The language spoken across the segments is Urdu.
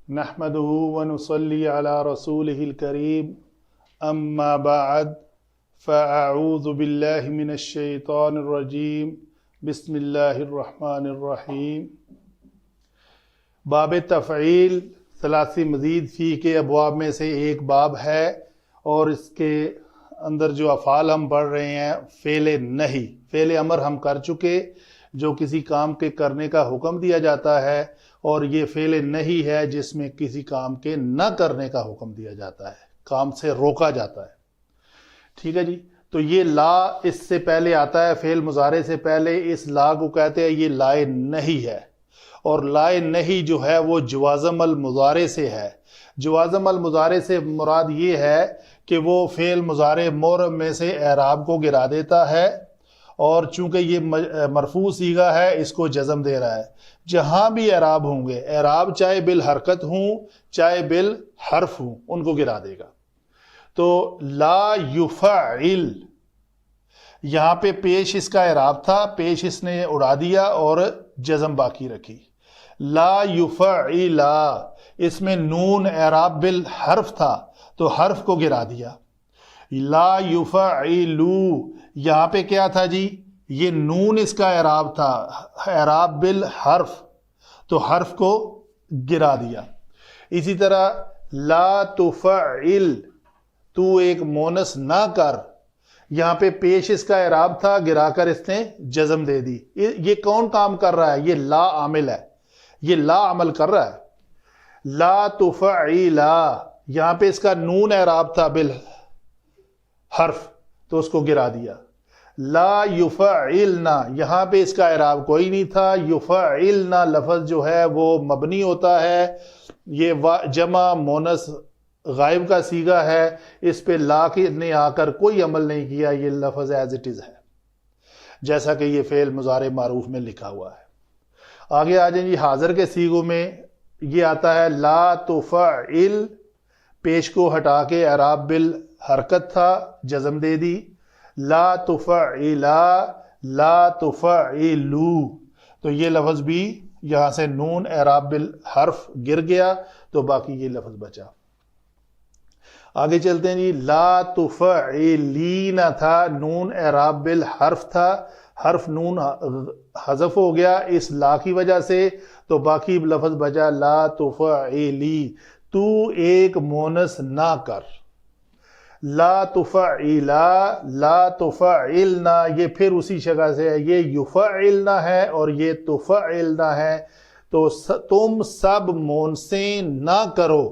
نحمده ونصلي على رسوله الكريم اما بعد فاعوذ بالله من الشیطان الرجیم بسم اللہ الرحمن الرحیم۔ باب تفعیل ثلاثی مزید فی کے ابواب میں سے ایک باب ہے، اور اس کے اندر جو افعال ہم پڑھ رہے ہیں فعل نہی، فعل امر ہم کر چکے جو کسی کام کے کرنے کا حکم دیا جاتا ہے، اور یہ فعل نہیں ہے جس میں کسی کام کے نہ کرنے کا حکم دیا جاتا ہے، کام سے روکا جاتا ہے۔ ٹھیک ہے جی، تو یہ لا اس سے پہلے آتا ہے، فعل مضارع سے پہلے اس لا کو کہتے ہیں یہ لائے نہیں ہے، اور لائے نہیں جو ہے وہ جوازم المضارع سے ہے۔ جوازم المضارع سے مراد یہ ہے کہ وہ فعل مضارع معرب میں سے اعراب کو گرا دیتا ہے، اور چونکہ یہ مرفوع صیغہ ہے اس کو جزم دے رہا ہے۔ جہاں بھی اعراب ہوں گے، اعراب چاہے بالحرکت ہوں چاہے بالحرف ہوں، ان کو گرا دے گا۔ تو لا یفعل، یہاں پہ پیش اس کا اعراب تھا، پیش اس نے اڑا دیا اور جزم باقی رکھی۔ لا یفعل، اس میں نون اعراب بالحرف تھا تو حرف کو گرا دیا۔ لا یفعلو، یہاں پہ کیا تھا جی؟ یہ نون اس کا اعراب تھا، اعراب بالحرف، تو حرف کو گرا دیا۔ اسی طرح لا تفعل، تو ایک مونس نہ کر، یہاں پہ پیش اس کا اعراب تھا، گرا کر اس نے جزم دے دی۔ یہ کون کام کر رہا ہے؟ یہ لا عامل ہے، یہ لا عمل کر رہا ہے۔ لا تفعل، یہاں پہ اس کا نون اعراب تھا بالحرف تو اس کو گرا دیا۔ لا یفعلنا، یہاں پہ اس کا اعراب کوئی نہیں تھا، یفعلنا لفظ جو ہے وہ مبنی ہوتا ہے، یہ جمع مونس غائب کا صیغہ ہے، اس پہ لا نے آ کر کوئی عمل نہیں کیا، یہ لفظ ایز اٹ از ہے، جیسا کہ یہ فعل مضارع معروف میں لکھا ہوا ہے۔ آگے آ جائیں جی، حاضر کے صیغوں میں یہ آتا ہے لا تفعل، پیش کو ہٹا کے اعراب بالحرکت تھا، جزم دے دی۔ لا تفعلا، لا تفعلو، تو یہ لفظ بھی یہاں سے نون اعراب بالحرف گر گیا تو باقی یہ لفظ بچا۔ آگے چلتے ہیں جی، لا تفعلین تھا، نون اعراب بالحرف تھا، حرف نون حذف ہو گیا اس لا کی وجہ سے تو باقی لفظ بچا لا تفعلی، تو ایک مونس نہ کر۔ لا تفعلا، لا تفعلنا، یہ پھر اسی جگہ سے ہے، یہ یفعلنا ہے اور یہ تفعلنا ہے، تو تم سب مونسیں نہ کرو۔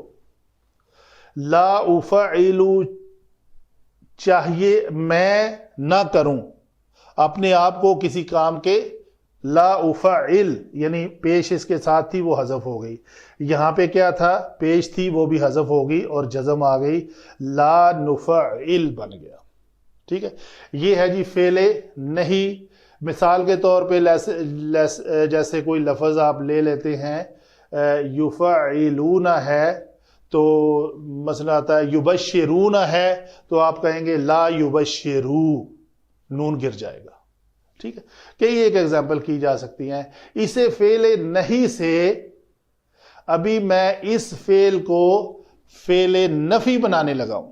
لا افعلو، چاہیے میں نہ کروں اپنے آپ کو کسی کام کے، لا افعل یعنی پیش اس کے ساتھ تھی وہ حذف ہو گئی، یہاں پہ کیا تھا؟ پیش تھی وہ بھی حذف ہو گئی اور جزم آ گئی، لا نفعل بن گیا۔ ٹھیک ہے، یہ ہے جی فعل نہیں۔ مثال کے طور پہ جیسے کوئی لفظ آپ لے لیتے ہیں، یفعلون ہے تو مسئلہ آتا ہے، یبشرون ہے تو آپ کہیں گے لا یبشرو، نون گر جائے گا۔ ٹھیک ہے، کئی ایک ایگزامپل کی جا سکتی ہیں۔ اسے فعل نہیں سے ابھی میں اس فعل کو فعل نفی بنانے لگا ہوں۔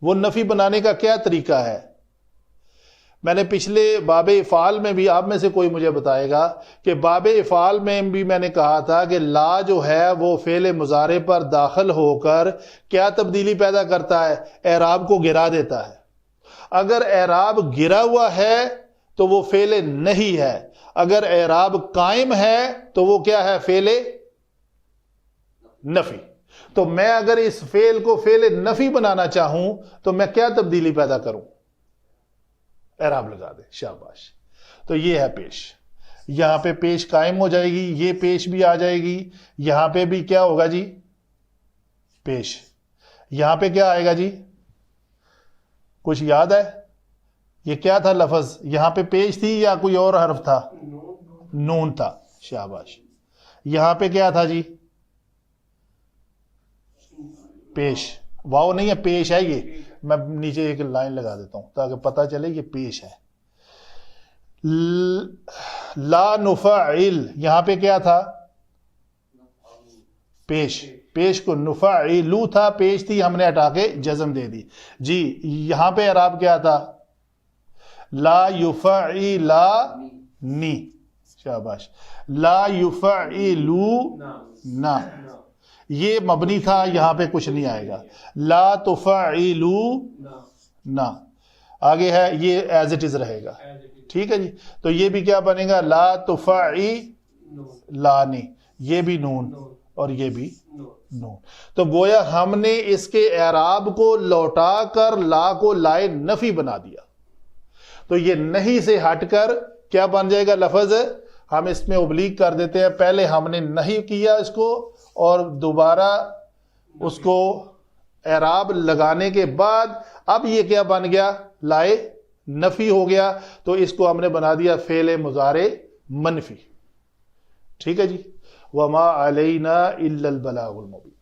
وہ نفی بنانے کا کیا طریقہ ہے؟ میں نے پچھلے باب افعال میں بھی، آپ میں سے کوئی مجھے بتائے گا کہ باب افعال میں بھی میں نے کہا تھا کہ لا جو ہے وہ فعل مضارع پر داخل ہو کر کیا تبدیلی پیدا کرتا ہے؟ اعراب کو گرا دیتا ہے۔ اگر اعراب گرا ہوا ہے تو وہ فعل نہیں ہے، اگر اعراب قائم ہے تو وہ کیا ہے؟ فعل نفی۔ تو میں اگر اس فعل کو فعل نفی بنانا چاہوں تو میں کیا تبدیلی پیدا کروں؟ اعراب لگا دے، شاباش۔ تو یہ ہے پیش، یہاں پہ پیش قائم ہو جائے گی، یہ پیش بھی آ جائے گی، یہاں پہ بھی کیا ہوگا جی؟ پیش۔ یہاں پہ کیا آئے گا جی؟ کچھ یاد ہے؟ یہ کیا تھا لفظ؟ یہاں پہ پیش تھی یا کوئی اور حرف تھا؟ نون تھا، شاباش۔ یہاں پہ کیا تھا جی؟ پیش، واو نہیں ہے، پیش ہے۔ یہ میں نیچے ایک لائن لگا دیتا ہوں تاکہ پتہ چلے یہ پیش ہے۔ لا نفعل، یہاں پہ کیا تھا؟ پیش، پیش کو نفعلو تھا، پیش تھی، ہم نے ہٹا کے جزم دے دی جی. یہاں پہ اعراب کیا تھا؟ لا یفعلانی، شاباش. لا یفعلونا، یہ مبنی تھا، یہاں پہ کچھ نہیں آئے گا. لا تفعلونا آگے ہے، یہ ایز اٹ از رہے گا. ٹھیک ہے جی. تو یہ بھی کیا بنے گا؟ لا تفعلانی، یہ بھی نون اور یہ بھی نون. تو گویا ہم نے اس کے اعراب کو لوٹا کر لا کو لائے نفی بنا دیا. تو یہ نہیں سے ہٹ کر کیا بن جائے گا لفظ؟ ہم اس میں ابلیغ کر دیتے ہیں، پہلے ہم نے نہیں کیا اس کو اور دوبارہ اس کو اعراب لگانے کے بعد اب یہ کیا بن گیا؟ لائے نفی ہو گیا. تو اس کو ہم نے بنا دیا فعل مضارع منفی. ٹھیک ہے جی. وما علینا الا البلاغ المبین.